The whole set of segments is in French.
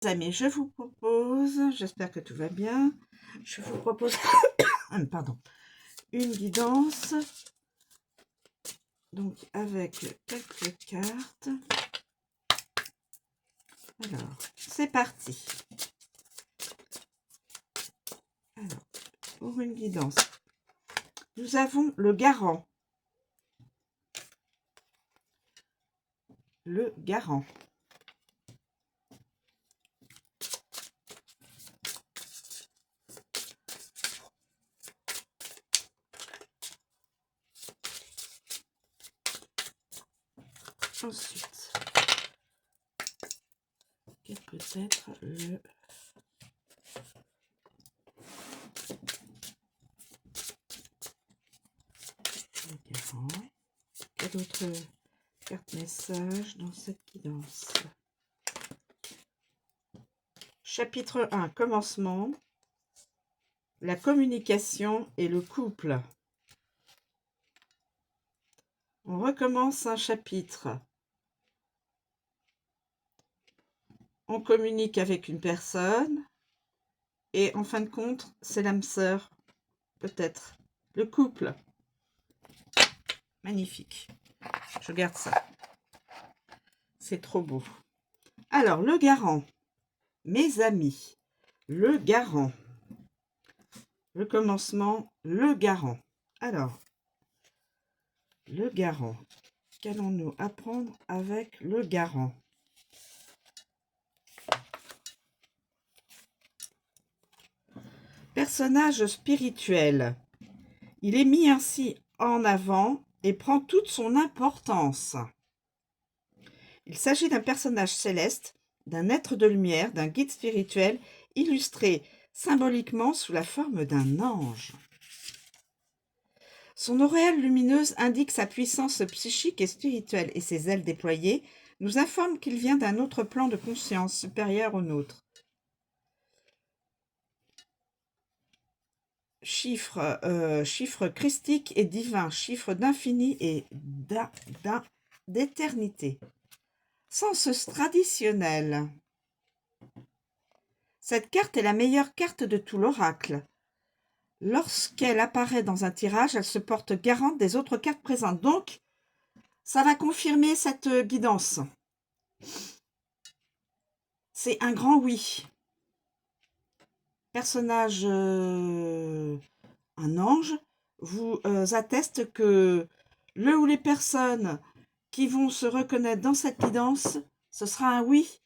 Amis, je vous propose, j'espère que tout va bien, je vous propose pardon, une guidance, donc avec quelques cartes. Alors, c'est parti. Alors, pour une guidance, nous avons le garant. Le garant. Ensuite, peut-être le garant. Quelle autre carte message dans cette guidance? Chapitre 1, commencement, la communication et le couple. On recommence un chapitre. On communique avec une personne et en fin de compte, c'est l'âme sœur, peut-être. Le couple. Magnifique. Je garde ça. C'est trop beau. Alors, le garant. Mes amis. Le garant. Le commencement, le garant. Alors, le garant. Qu'allons-nous apprendre avec le garant? Personnage spirituel. Il est mis ainsi en avant et prend toute son importance. Il s'agit d'un personnage céleste, d'un être de lumière, d'un guide spirituel, illustré symboliquement sous la forme d'un ange. Son auréole lumineuse indique sa puissance psychique et spirituelle et ses ailes déployées nous informent qu'il vient d'un autre plan de conscience supérieur au nôtre. Chiffre christique et divin, chiffre d'infini et d'éternité. Sens traditionnel. Cette carte est la meilleure carte de tout l'oracle. Lorsqu'elle apparaît dans un tirage, elle se porte garante des autres cartes présentes. Donc, ça va confirmer cette guidance. C'est un grand oui. Personnage, un ange, vous atteste que le ou les personnes qui vont se reconnaître dans cette guidance, ce sera un oui.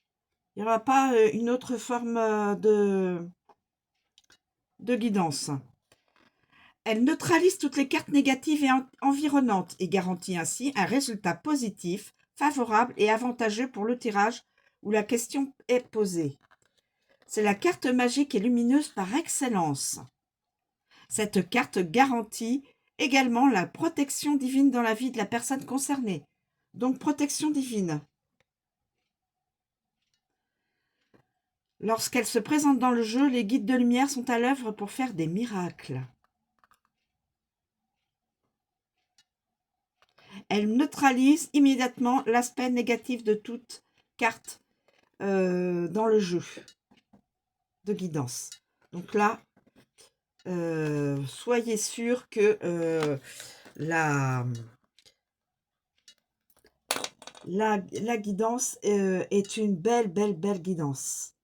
Il n'y aura pas une autre forme de guidance. Elle neutralise toutes les cartes négatives et environnantes et garantit ainsi un résultat positif, favorable et avantageux pour le tirage où la question est posée. C'est la carte magique et lumineuse par excellence. Cette carte garantit également la protection divine dans la vie de la personne concernée. Donc, protection divine. Lorsqu'elle se présente dans le jeu, les guides de lumière sont à l'œuvre pour faire des miracles. Elle neutralise immédiatement l'aspect négatif de toute carte dans le jeu de guidance. Donc là, soyez sûr que la guidance est une belle guidance.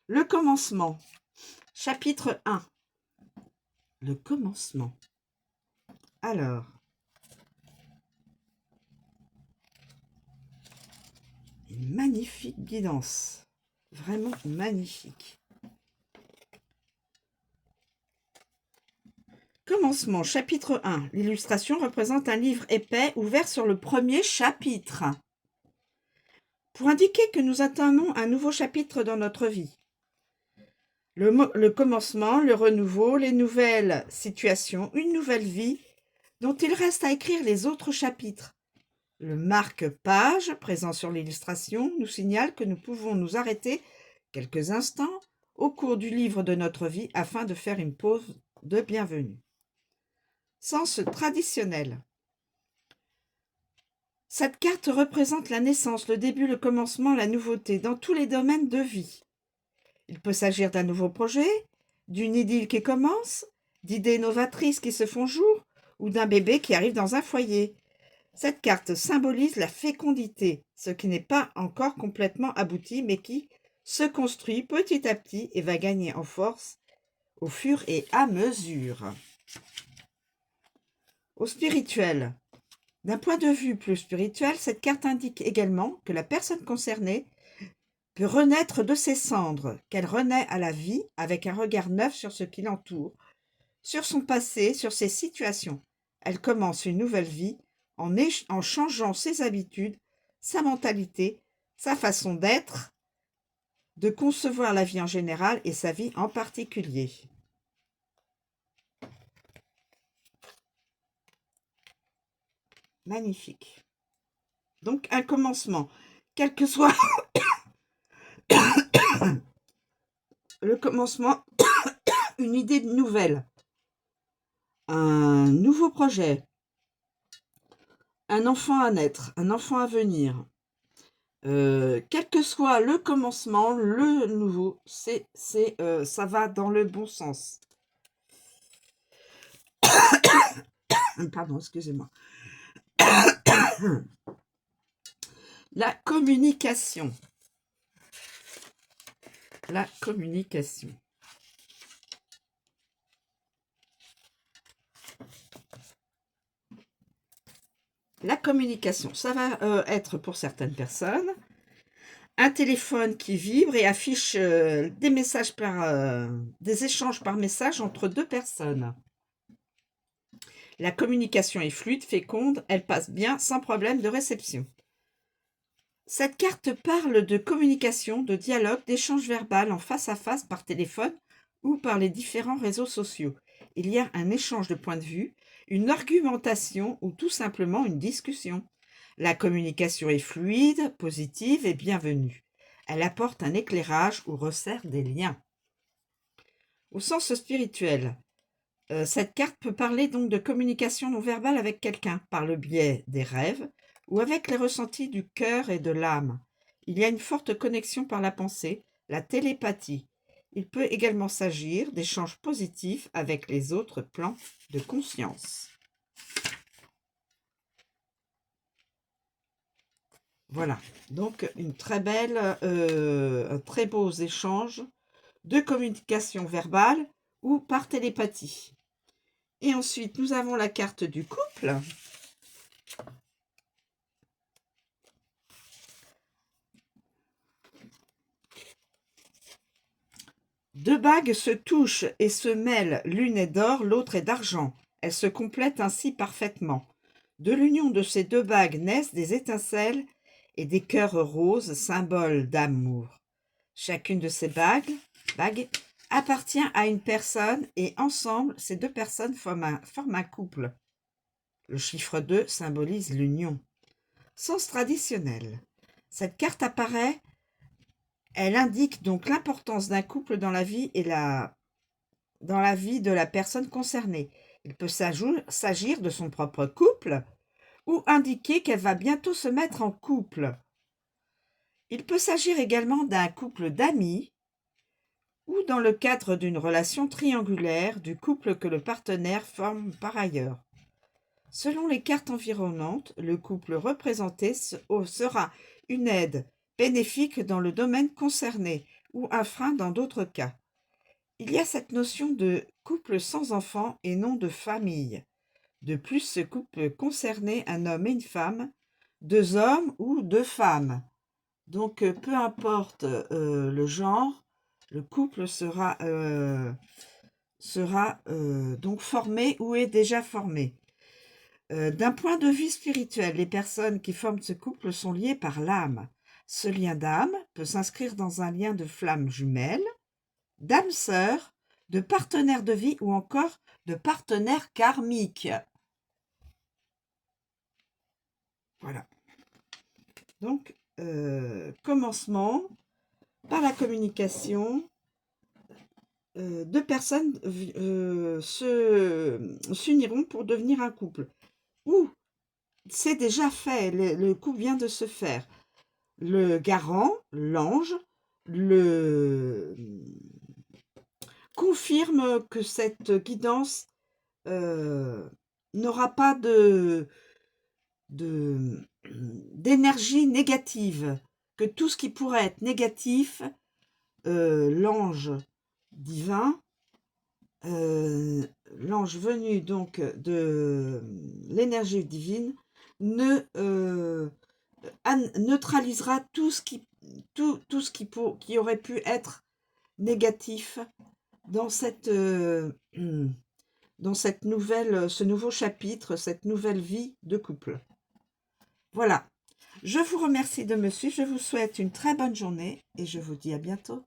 Le commencement. Chapitre 1. Le commencement. Alors, une magnifique guidance. Vraiment magnifique. Commencement, chapitre 1. L'illustration représente un livre épais ouvert sur le premier chapitre. Pour indiquer que nous atteignons un nouveau chapitre dans notre vie. Le commencement, le renouveau, les nouvelles situations, une nouvelle vie dont il reste à écrire les autres chapitres. Le marque-page présent sur l'illustration nous signale que nous pouvons nous arrêter quelques instants au cours du livre de notre vie afin de faire une pause de bienvenue. Sens traditionnel. Cette carte représente la naissance, le début, le commencement, la nouveauté, dans tous les domaines de vie. Il peut s'agir d'un nouveau projet, d'une idylle qui commence, d'idées novatrices qui se font jour, ou d'un bébé qui arrive dans un foyer. Cette carte symbolise la fécondité, ce qui n'est pas encore complètement abouti, mais qui se construit petit à petit et va gagner en force au fur et à mesure. Au spirituel. D'un point de vue plus spirituel, cette carte indique également que la personne concernée peut renaître de ses cendres, qu'elle renaît à la vie avec un regard neuf sur ce qui l'entoure, sur son passé, sur ses situations. Elle commence une nouvelle vie en changeant ses habitudes, sa mentalité, sa façon d'être, de concevoir la vie en général et sa vie en particulier. Magnifique. Donc un commencement, quel que soit le commencement, une idée nouvelle, un nouveau projet, un enfant à naître, un enfant à venir. Quel que soit le commencement, le nouveau, ça va dans le bon sens. Pardon, excusez-moi. La communication. La communication. La communication, ça va être pour certaines personnes un téléphone qui vibre et affiche des messages des échanges par message entre deux personnes. La communication est fluide, féconde, elle passe bien sans problème de réception. Cette carte parle de communication, de dialogue, d'échange verbal en face à face par téléphone ou par les différents réseaux sociaux. Il y a un échange de points de vue, une argumentation ou tout simplement une discussion. La communication est fluide, positive et bienvenue. Elle apporte un éclairage ou resserre des liens. Au sens spirituel, cette carte peut parler donc de communication non verbale avec quelqu'un par le biais des rêves ou avec les ressentis du cœur et de l'âme. Il y a une forte connexion par la pensée, la télépathie. Il peut également s'agir d'échanges positifs avec les autres plans de conscience. Voilà, donc un très beaux échanges de communication verbale ou par télépathie. Et ensuite, nous avons la carte du couple. Deux bagues se touchent et se mêlent, l'une est d'or, l'autre est d'argent. Elles se complètent ainsi parfaitement. De l'union de ces deux bagues naissent des étincelles et des cœurs roses, symboles d'amour. Chacune de ces bagues appartient à une personne et ensemble, ces deux personnes forment un couple. Le chiffre 2 symbolise l'union. Sens traditionnel. Cette carte apparaît, elle indique donc l'importance d'un couple dans la vie dans la vie de la personne concernée. Il peut s'agir de son propre couple ou indiquer qu'elle va bientôt se mettre en couple. Il peut s'agir également d'un couple d'amis ou dans le cadre d'une relation triangulaire du couple que le partenaire forme par ailleurs. Selon les cartes environnantes, le couple représenté sera une aide bénéfique dans le domaine concerné ou un frein dans d'autres cas. Il y a cette notion de couple sans enfant et non de famille. De plus, ce couple concernait un homme et une femme, deux hommes ou deux femmes. Donc, peu importe le genre, le couple sera donc formé ou est déjà formé. D'un point de vue spirituel, les personnes qui forment ce couple sont liées par l'âme. Ce lien d'âme peut s'inscrire dans un lien de flamme jumelle, d'âme sœur, de partenaire de vie ou encore de partenaire karmique. Voilà. Donc, commencement par la communication. Deux personnes s'uniront pour devenir un couple. Ou c'est déjà fait, le couple vient de se faire. Le garant, l'ange, le confirme que cette guidance n'aura pas d'énergie négative, que tout ce qui pourrait être négatif, l'ange divin, l'ange venu donc de l'énergie divine, neutralisera tout ce qui aurait pu être négatif dans ce nouveau chapitre, cette nouvelle vie de couple. Voilà. Je vous remercie de me suivre. Je vous souhaite une très bonne journée et je vous dis à bientôt.